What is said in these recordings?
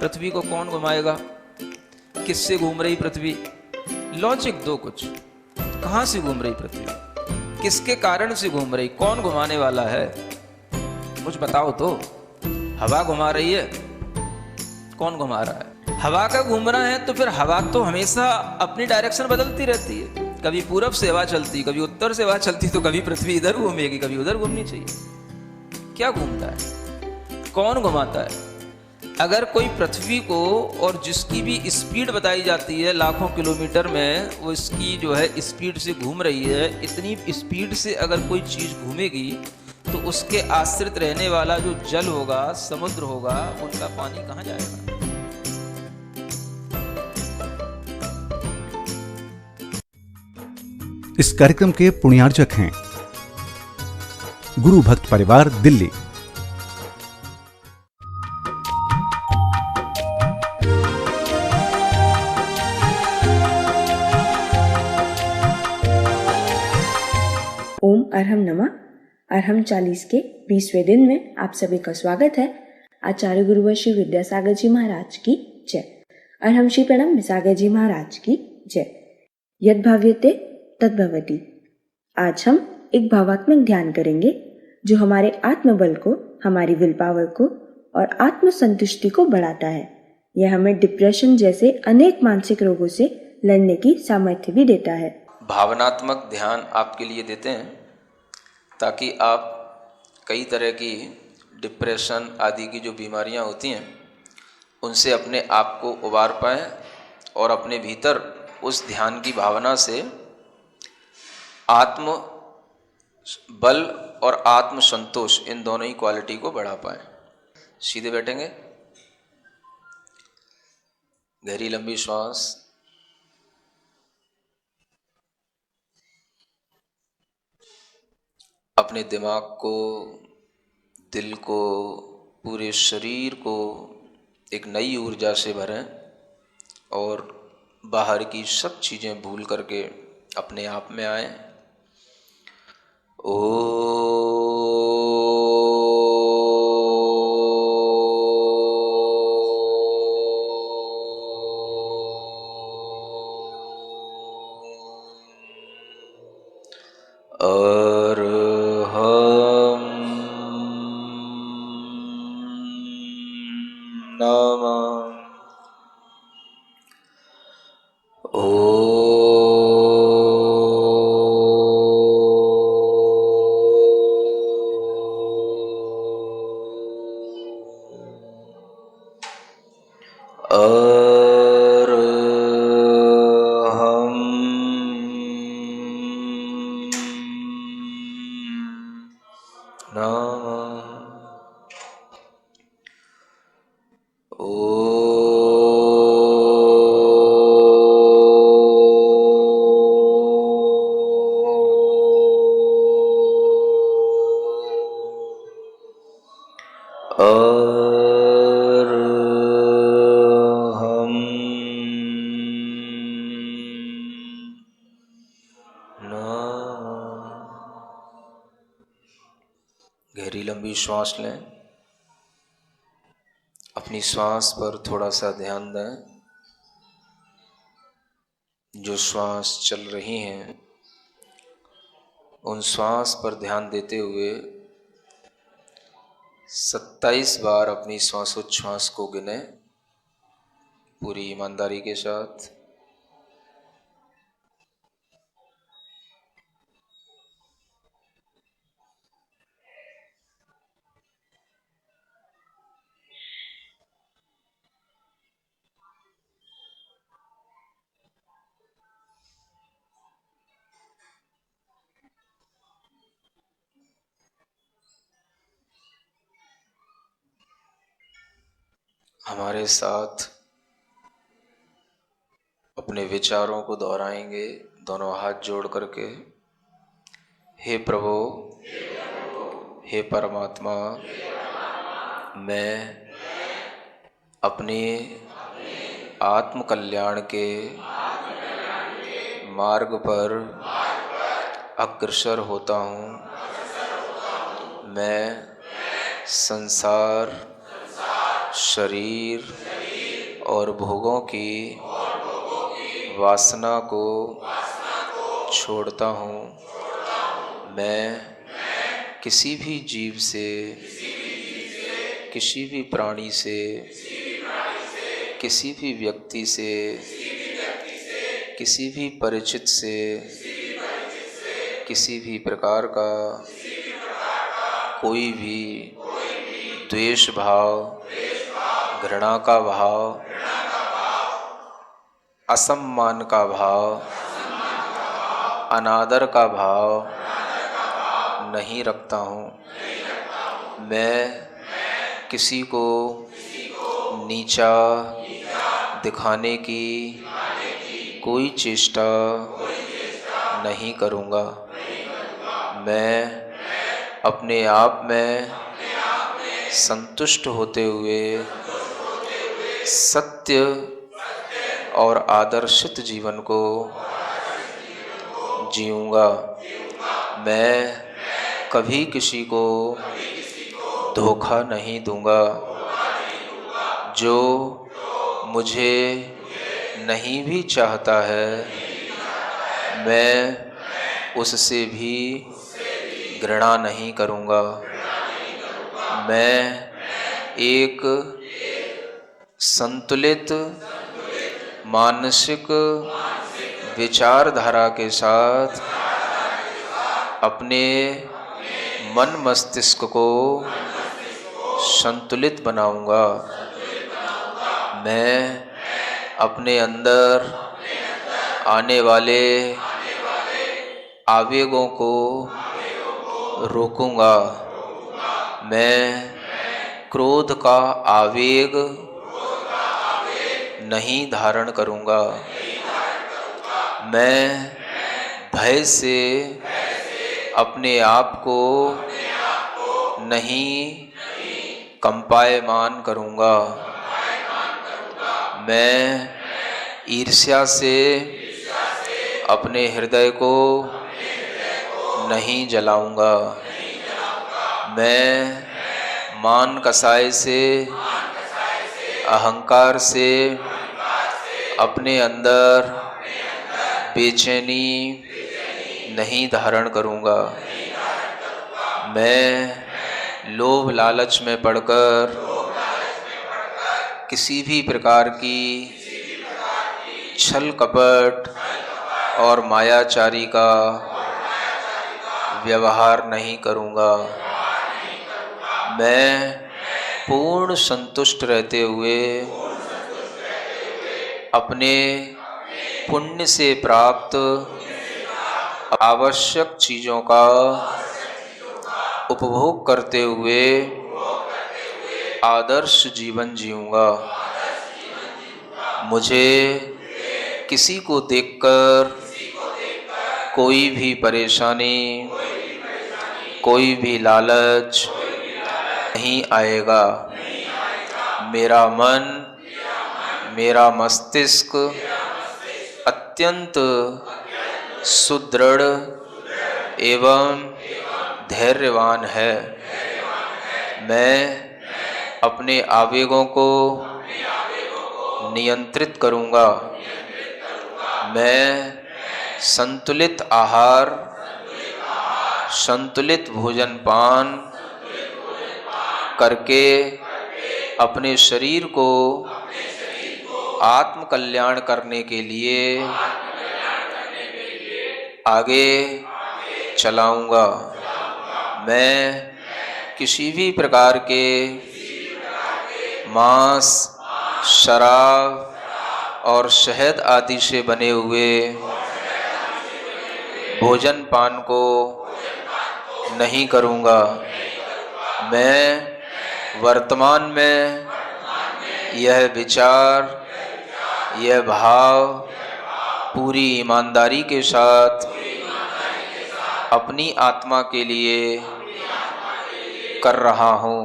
पृथ्वी को कौन घुमाएगा, किससे घूम रही पृथ्वी, लॉजिक दो कुछ। कहां से घूम रही पृथ्वी, किसके कारण से घूम रही, कौन घुमाने वाला है, कुछ बताओ तो। हवा घुमा रही है, कौन घुमा रहा है, हवा का घूमना है तो फिर हवा तो हमेशा अपनी डायरेक्शन बदलती रहती है। कभी पूरब से हवा चलती, कभी उत्तर से हवा चलती, तो कभी पृथ्वी इधर घूमेगी, कभी उधर घूमनी चाहिए। क्या घूमता है, कौन घुमाता है? अगर कोई पृथ्वी को, और जिसकी भी स्पीड बताई जाती है लाखों किलोमीटर में, वो इसकी जो है स्पीड से घूम रही है, इतनी स्पीड से अगर कोई चीज़ घूमेगी तो उसके आश्रित रहने वाला जो जल होगा, समुद्र होगा, उनका पानी कहाँ जाएगा? इस कार्यक्रम के पुण्यार्चक हैं गुरु भक्त परिवार, दिल्ली। ओम अरहम नमः। अरहम 40 के 20वें दिन में आप सभी का स्वागत है। आचार्य गुरुवर श्री विद्यासागर जी महाराज की जय। अरहम श्री प्रणम विसागर जी महाराज की जय। यद भाव्यते तद भवति। आज हम एक भावात्मक ध्यान करेंगे जो हमारे आत्मबल को, हमारी विल पावर को और आत्म संतुष्टि को बढ़ाता है। यह हमें डिप्रेशन जैसे अनेक मानसिक रोगों से लड़ने की सामर्थ्य भी देता है। भावनात्मक ध्यान आपके लिए देते हैं ताकि आप कई तरह की डिप्रेशन आदि की जो बीमारियां होती हैं उनसे अपने आप को उबार पाएं और अपने भीतर उस ध्यान की भावना से आत्म बल और आत्म संतोष, इन दोनों ही क्वालिटी को बढ़ा पाएं। सीधे बैठेंगे, गहरी लंबी श्वास, अपने दिमाग को, दिल को, पूरे शरीर को एक नई ऊर्जा से भरें और बाहर की सब चीज़ें भूल करके अपने आप में आएं। गहरी लंबी श्वास लें, अपनी श्वास पर थोड़ा सा ध्यान दें। जो श्वास चल रही हैं उन श्वास पर ध्यान देते हुए 27 बार अपनी श्वासोच्छ्वास को गिने पूरी ईमानदारी के साथ। हमारे साथ अपने विचारों को दोहराएंगे, दोनों हाथ जोड़ करके। हे प्रभु, हे परमात्मा, मैं अपने आत्म कल्याण के मार्ग पर अग्रसर होता हूँ। मैं संसार, शरीर, और भोगों की वासना को छोड़ता हूँ। मैं किसी भी जीव से, किसी भी प्राणी से, किसी भी व्यक्ति से, किसी भी परिचित से, किसी भी प्रकार का कोई भी द्वेष भाव, घृणा का भाव, असम्मान का भाव, अनादर का भाव नहीं रखता हूँ। मैं किसी को नीचा दिखाने की कोई चेष्टा नहीं करूँगा। मैं अपने आप में संतुष्ट होते हुए सत्य और आदर्शित जीवन को जीऊँगा। मैं कभी किसी को धोखा नहीं दूँगा। जो मुझे नहीं भी चाहता है, मैं उससे भी घृणा नहीं करूँगा। मैं एक संतुलित मानसिक विचारधारा के साथ अपने मन मस्तिष्क को संतुलित बनाऊंगा। मैं अपने अंदर आने वाले आवेगों को रोकूंगा। मैं क्रोध का आवेग नहीं धारण करूंगा। मैं भय से अपने आप को नहीं कंपायमान करूंगा। मैं ईर्ष्या से अपने हृदय को नहीं जलाऊंगा। मैं मान कसाई से, अहंकार से अपने अंदर बेचैनी नहीं धारण करूंगा। मैं लोभ लालच में पड़कर किसी भी प्रकार की छल कपट और मायाचारी का व्यवहार नहीं करूंगा। मैं पूर्ण संतुष्ट रहते हुए अपने पुण्य से प्राप्त आवश्यक चीज़ों का उपभोग करते हुए आदर्श जीवन जीऊँगा। मुझे किसी को देखकर कोई भी परेशानी, कोई भी लालच नहीं आएगा। मेरा मन, मेरा मस्तिष्क अत्यंत सुदृढ़ एवं धैर्यवान है। मैं अपने आवेगों को नियंत्रित करूंगा। मैं संतुलित आहार, संतुलित भोजन पान करके अपने शरीर को आत्म कल्याण करने के लिए आगे चलाऊंगा। मैं किसी भी प्रकार के मांस, शराब और शहद आदि से बने हुए भोजन पान को नहीं करूंगा। मैं वर्तमान में यह विचार, यह भाव पूरी ईमानदारी के साथ अपनी आत्मा के लिए कर रहा हूँ।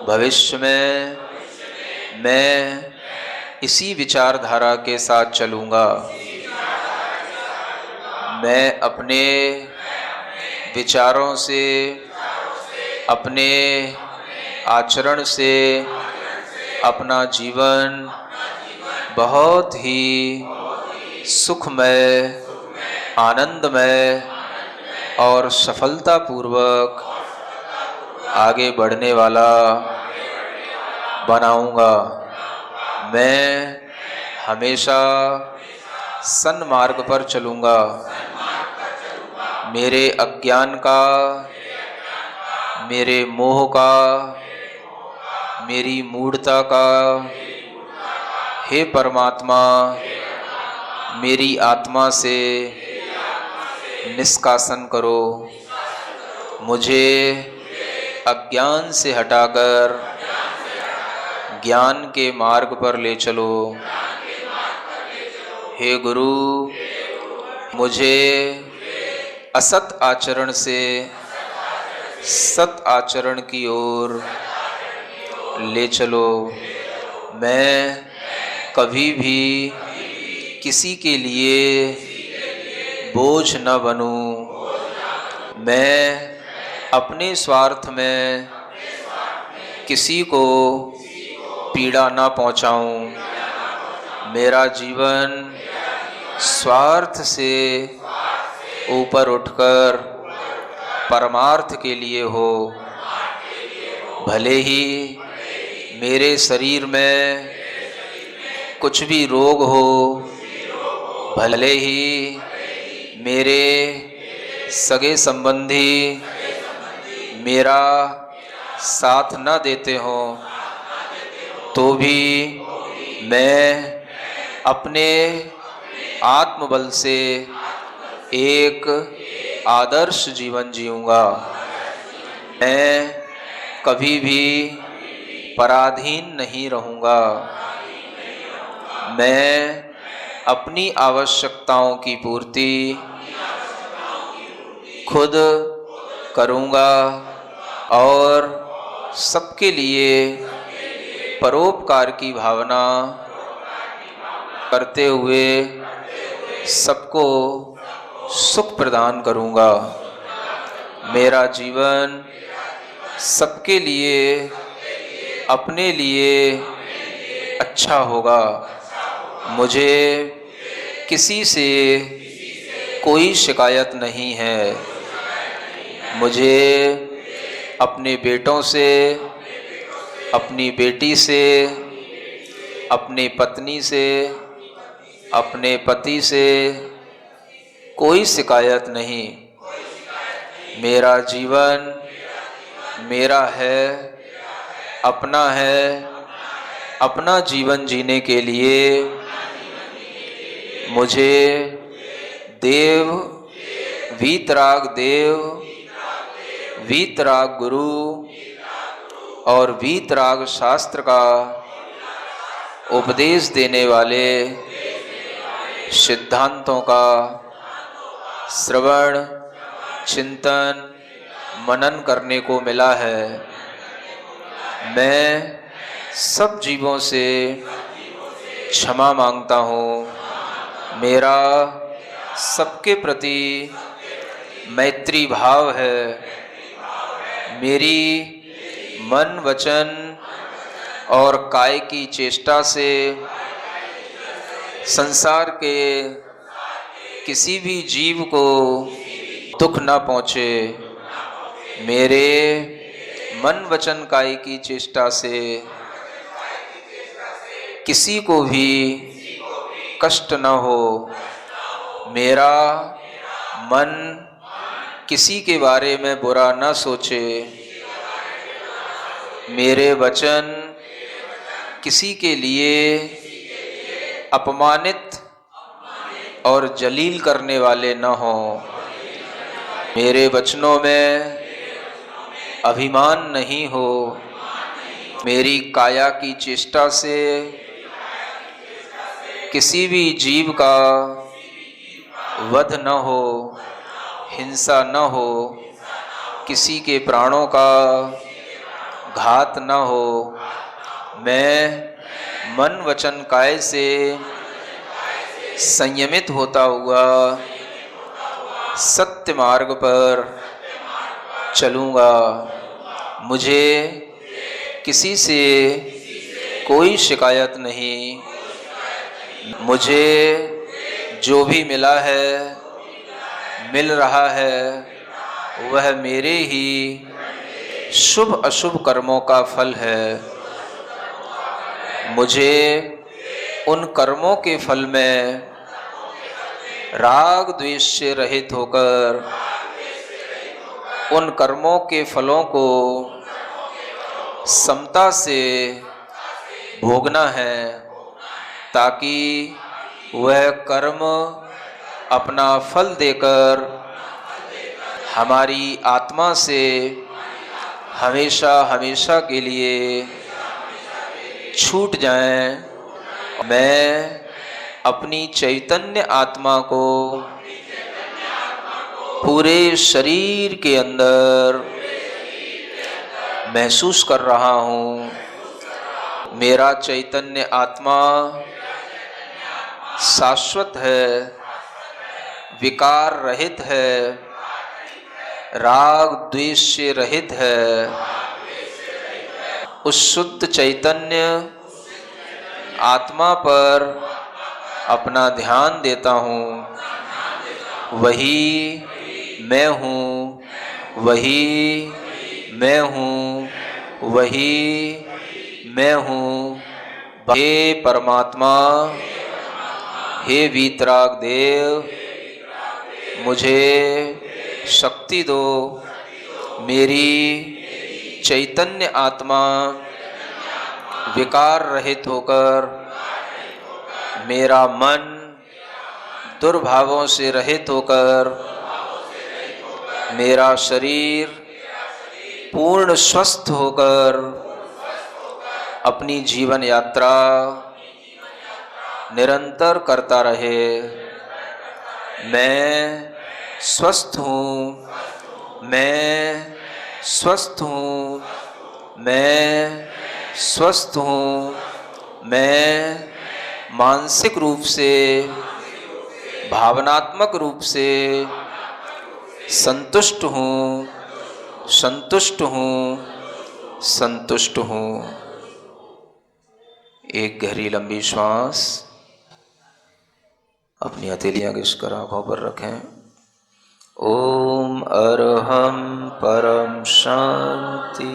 भविष्य में मैं इसी विचारधारा के साथ चलूँगा। मैं अपने विचारों से, अपने आचरण से अपना जीवन बहुत ही सुखमय, आनंदमय और सफलतापूर्वक आगे बढ़ने वाला बनाऊंगा। मैं हमेशा सन्मार्ग पर चलूंगा। मेरे अज्ञान का, मेरे मोह का, मेरी मूढ़ता का हे परमात्मा मेरी आत्मा से निष्कासन करो। मुझे अज्ञान से हटाकर ज्ञान के मार्ग पर ले चलो। हे गुरु, मुझे असत आचरण से सत आचरण की ओर ले चलो। मैं कभी भी किसी के लिए बोझ न बनूं। मैं अपने स्वार्थ में किसी को पीड़ा न पहुंचाऊं। मेरा जीवन स्वार्थ से ऊपर उठकर परमार्थ के लिए हो। भले ही मेरे शरीर में कुछ भी रोग हो, भले ही मेरे सगे संबंधी मेरा साथ न देते हों, तो भी मैं अपने आत्मबल से एक आदर्श जीवन जीऊँगा। मैं कभी भी पराधीन नहीं रहूँगा। मैं अपनी आवश्यकताओं की पूर्ति खुद करूँगा और सबके लिए परोपकार की भावना करते हुए सबको सुख प्रदान करूँगा। मेरा जीवन सबके लिए, अपने लिए अच्छा होगा। मुझे किसी से कोई शिकायत नहीं है। मुझे अपने बेटों से, अपनी बेटी से, अपनी पत्नी से, अपने पति से कोई शिकायत नहीं। मेरा जीवन मेरा है, अपना है। अपना जीवन जीने के लिए मुझे देव, वीतराग देव, वीतराग गुरु और वीतराग शास्त्र का उपदेश देने वाले सिद्धांतों का श्रवण, चिंतन, मनन करने को मिला है। मैं सब जीवों से क्षमा मांगता हूँ। मेरा सबके प्रति मैत्री भाव है। मेरी मन, वचन और काय की चेष्टा से संसार के किसी भी जीव को दुख न पहुँचे। मेरे मन, वचन, काय की चेष्टा से किसी को भी कष्ट न हो। मेरा मन किसी के बारे में बुरा न सोचे। मेरे वचन किसी के लिए अपमानित और जलील करने वाले न हों। मेरे वचनों में अभिमान नहीं हो। मेरी काया की चेष्टा से किसी भी जीव का वध न हो, हिंसा न हो, किसी के प्राणों का घात न हो। मैं मन, वचन, काय से संयमित होता हुआ सत्य मार्ग पर चलूँगा। मुझे किसी से कोई शिकायत नहीं। मुझे जो भी मिला है, मिल रहा है, वह मेरे ही शुभ अशुभ कर्मों का फल है। मुझे उन कर्मों के फल में राग द्वेष से रहित होकर उन कर्मों के फलों को समता से भोगना है, ताकि वह कर्म अपना फल देकर हमारी आत्मा से हमेशा हमेशा के लिए छूट जाएं। मैं अपनी चैतन्य आत्मा को पूरे शरीर के अंदर महसूस कर रहा हूँ। मेरा चैतन्य आत्मा शाश्वत है, विकार रहित है, राग द्वेष से रहित है। उस शुद्ध चैतन्य आत्मा पर अपना ध्यान देता हूँ। वही मैं हूँ, वही मैं हूँ, वही मैं हूँ। हे परमात्मा, हे वीतराग देव, मुझे शक्ति दो। मेरी चैतन्य आत्मा विकार रहित होकर, मेरा मन दुर्भावों से रहित होकर, मेरा शरीर पूर्ण स्वस्थ होकर अपनी जीवन यात्रा निरंतर करता रहे। मैं स्वस्थ हूँ, मैं स्वस्थ हूँ, मैं स्वस्थ हूँ। मैं मानसिक रूप से, भावनात्मक रूप से संतुष्ट हूँ, संतुष्ट हूँ, संतुष्ट हूँ। एक गहरी लंबी श्वास अपनी हथेलियां घिसकर आंखों पर रखें। ओम अरहम परम शांति।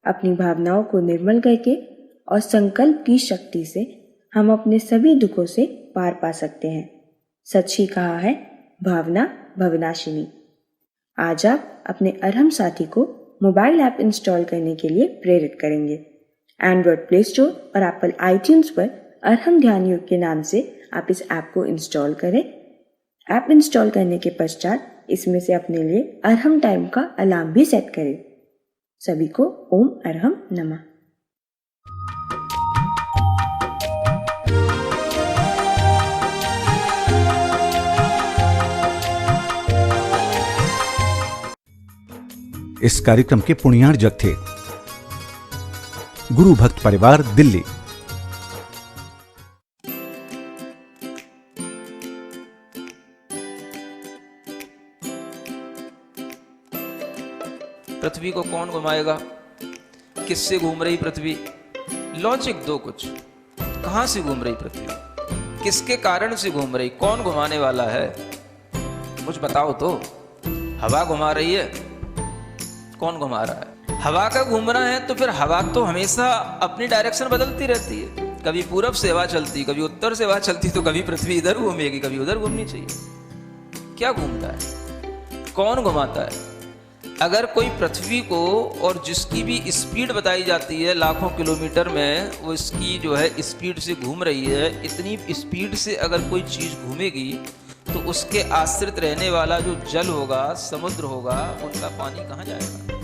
अपनी भावनाओं को निर्मल करके और संकल्प की शक्ति से हम अपने सभी दुखों से पार पा सकते हैं। सच ही कहा है भावना भवनाशिनी। आज आप अपने अरहम साथी को मोबाइल ऐप इंस्टॉल करने के लिए प्रेरित करेंगे। एंड्रॉयड प्ले स्टोर और एप्पल आईट्यून्स पर अरहम ध्यान योग के नाम से आप इस ऐप को इंस्टॉल करें। ऐप इंस्टॉल करने के पश्चात इसमें से अपने लिए अरहम टाइम का अलार्म भी सेट करें। सभी को ओम अरहम नमः। इस कार्यक्रम के पुण्यार्जक थे गुरु भक्त परिवार, दिल्ली। पृथ्वी को कौन घुमाएगा? किससे घूम रही पृथ्वी? लॉजिक दो कुछ। कहां से घूम रही पृथ्वी? किसके कारण से घूम रही? कौन घुमाने वाला है? कुछ बताओ तो। हवा घुमा रही है? कौन घुमा रहा है? हवा का घूमना है तो फिर हवा तो हमेशा अपनी डायरेक्शन बदलती रहती है। कभी पूरब से हवा चलती, कभी उत्तर से हवा चलती, तो कभी पृथ्वी इधर घूमेगी, कभी उधर घूमनी चाहिए। क्या घूमता है? कौन घुमाता है? अगर कोई पृथ्वी को, और जिसकी भी स्पीड बताई जाती है लाखों किलोमीटर में, वो इसकी जो है स्पीड से घूम रही है, इतनी स्पीड से अगर कोई चीज़ घूमेगी तो उसके आश्रित रहने वाला जो जल होगा, समुद्र होगा, उनका पानी कहाँ जाएगा?